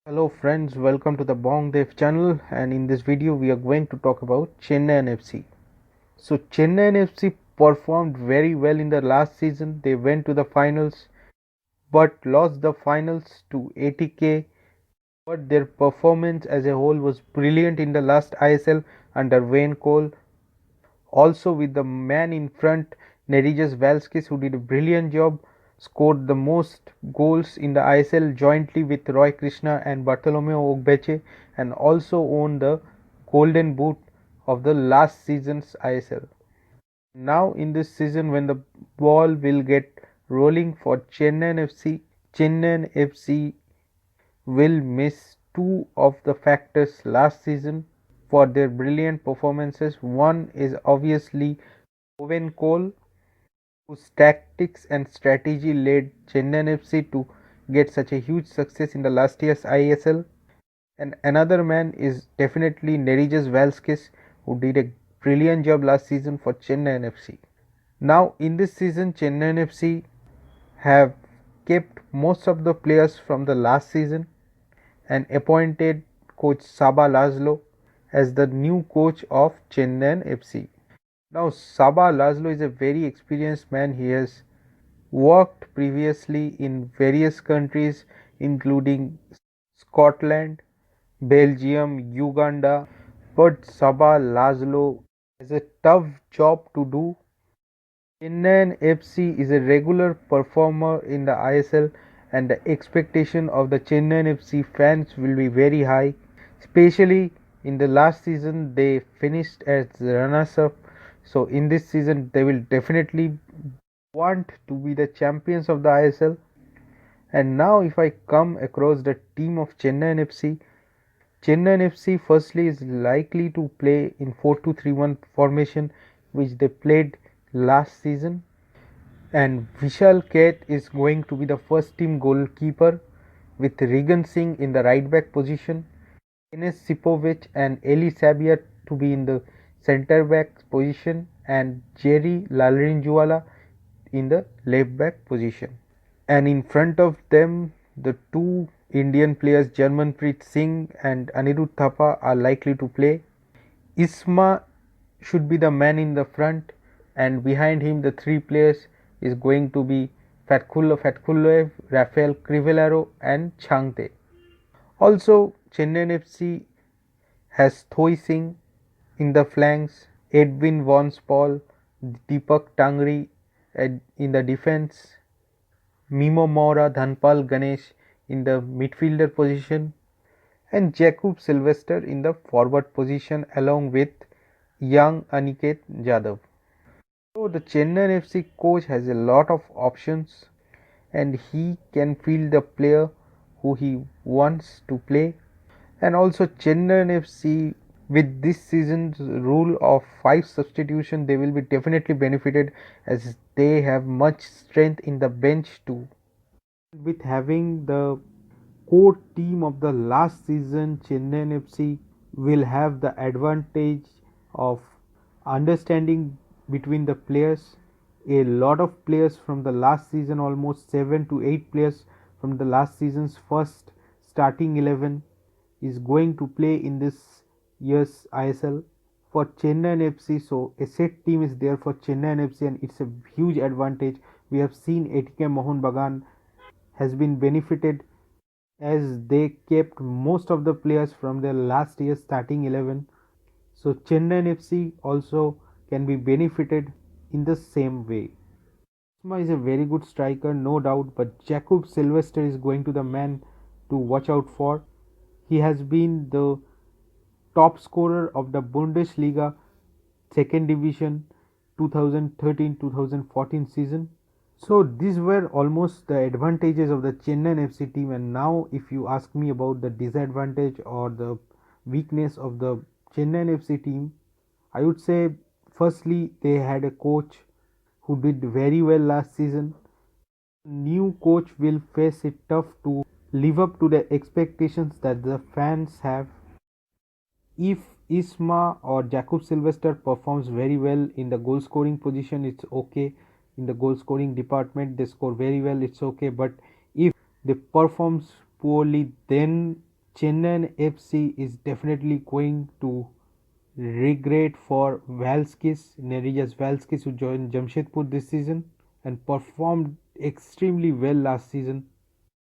Hello friends, welcome to the Bong Dev channel, and in this video we are going to talk about Chennai FC. So Chennai FC performed very well in the last season. They went to the finals but lost the finals to ATK, but their performance as a whole was brilliant in the last ISL under Wayne Cole. Also with the man in front, Nerijas Valskis, who did a brilliant job, scored the most goals in the ISL jointly with Roy Krishna and Bartolomeo Ogbeche, and also won the Golden Boot of the last season's ISL. Now in this season, when the ball will get rolling for Chennai FC will miss two of the factors last season for their brilliant performances. One is obviously Owen Cole, whose tactics and strategy led Chennai FC to get such a huge success in the last year's ISL. And another man is definitely Nerijas Valskis, who did a brilliant job last season for Chennai FC. Now in this season, Chennai FC have kept most of the players from the last season and appointed coach Saba Laszlo as the new coach of Chennai FC. Now Saba Laszlo is a very experienced man. He has worked previously in various countries including Scotland, Belgium, Uganda, but Saba Laszlo has a tough job to do. Chennai FC is a regular performer in the ISL, and the expectation of the Chennai FC fans will be very high, especially in the last season they finished as runners up. So in this season they will definitely want to be the champions of the ISL. And now if I come across the team of Chennai FC, Chennai FC firstly is likely to play in 4-2-3-1 formation, which they played last season, and Vishal Kait is going to be the first team goalkeeper with Regan Singh in the right back position, Enes Sipovic and Eli Sabia to be in the centre back position, and Jerry Lalrinjuala in the left back position. And in front of them, the two Indian players Jarmanpreet Singh and Anirudh Thapa are likely to play. Isma should be the man in the front, and behind him the three players is going to be Fatkullaev, Rafael Crivellaro and Changte. Also Chennai FC has Thoi Singh in the flanks, Edwin Vaughan-Spall, Deepak Tangri in the defense, Mimo Mora, Dhanpal Ganesh in the midfielder position, and Jacob Sylvester in the forward position along with young Aniket Jadhav. So the Chennai FC coach has a lot of options, and he can field the player who he wants to play. And also Chennai FC, with this season's rule of 5 substitution, they will be definitely benefited as they have much strength in the bench too. With having the core team of the last season, Chennai FC will have the advantage of understanding between the players. A lot of players from the last season, almost 7 to 8 players from the last season's first starting 11, is going to play in this year's ISL for Chennai FC. So a set team is there for Chennai FC, and it's a huge advantage. We have seen ATK Mohun Bagan has been benefited as they kept most of the players from their last year's starting 11. So Chennai FC also can be benefited in the same way. Isma is a very good striker, no doubt, but Jacob Sylvester is going to the man to watch out for. He has been the top scorer of the Bundesliga second division 2013-2014 season. So these were almost the advantages of the Chennai FC team, and now if you ask me about the disadvantage or the weakness of the Chennai FC team, I would say firstly they had a coach who did very well last season. New coach will face it tough to live up to the expectations that the fans have. If Isma or Jacob Sylvester performs very well in the goal scoring position, it's okay. In the goal scoring department, they score very well, it's okay. But if they performs poorly, then Chennai FC is definitely going to regret for Valskis, Nerijas Valskis, who joined Jamshedpur this season and performed extremely well last season.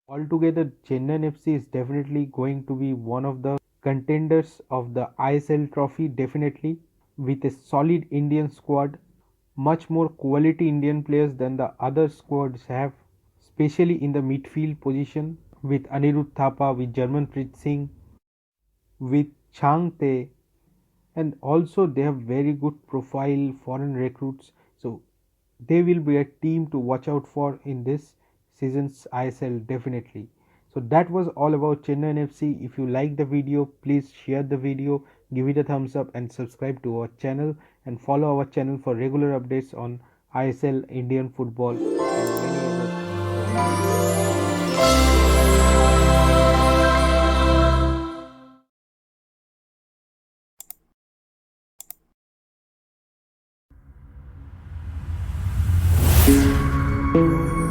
Altogether, Chennai FC is definitely going to be one of the contenders of the ISL trophy, definitely, with a solid Indian squad, much more quality Indian players than the other squads have, especially in the midfield position with Anirudh Thapa, with Jarmanpreet Singh, with Chang Tae, and also they have very good profile foreign recruits. So they will be a team to watch out for in this season's ISL, definitely. So that was all about Chennai FC. If you like the video, please share the video, give it a thumbs up and subscribe to our channel and follow our channel for regular updates on ISL, Indian football and many other